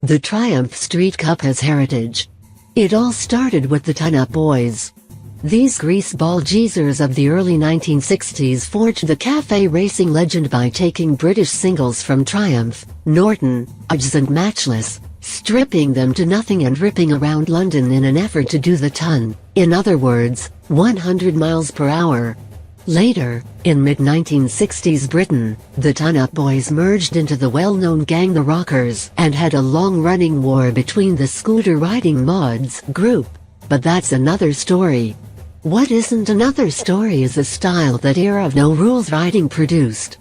The Triumph Street Cup has heritage. It all started with the Ton-Up Boys. These greaseball geezers of the early 1960s forged the cafe racing legend by taking British singles from Triumph, Norton, Udds and Matchless, stripping them to nothing and ripping around London in an effort to do the ton, in other words, 100 miles per hour. Later, in mid-1960s Britain, the Ton-Up Boys merged into the well-known gang the Rockers and had a long-running war between the scooter-riding mods group. But that's another story. What isn't another story is the style that era of no-rules riding produced.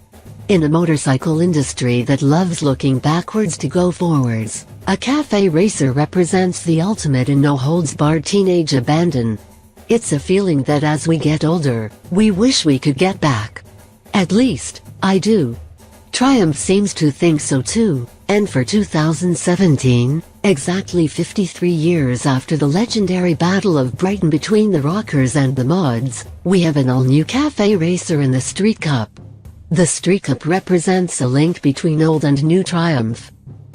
In a motorcycle industry that loves looking backwards to go forwards, a cafe racer represents the ultimate in no-holds-barred teenage abandon. It's a feeling that as we get older, we wish we could get back. At least, I do. Triumph seems to think so too, and for 2017, exactly 53 years after the legendary Battle of Brighton between the Rockers and the Mods, we have an all-new cafe racer in the Street Cup. The Street Cup represents a link between old and new Triumph.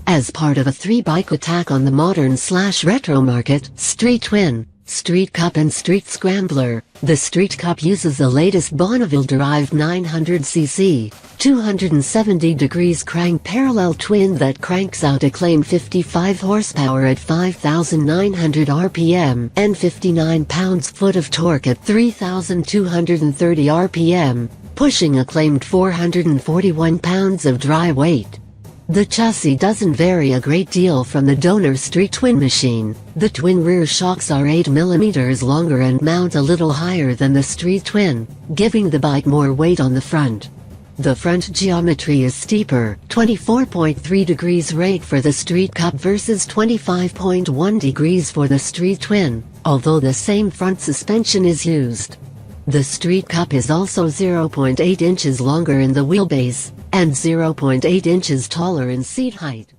As part of a three-bike attack on the modern/retro market, Street Twin, Street Cup and Street Scrambler, the Street Cup uses the latest Bonneville-derived 900cc, 270 degrees crank parallel twin that cranks out a claimed 55 horsepower at 5,900 RPM and 59 pounds-foot of torque at 3,230 RPM, pushing a claimed 441 pounds of dry weight. The chassis doesn't vary a great deal from the donor Street Twin machine. The twin rear shocks are 8 mm longer and mount a little higher than the Street Twin, giving the bike more weight on the front. The front geometry is steeper, 24.3 degrees rate for the Street Cup versus 25.1 degrees for the Street Twin, although the same front suspension is used. The Street Cup is also 0.8 inches longer in the wheelbase, and 0.8 inches taller in seat height.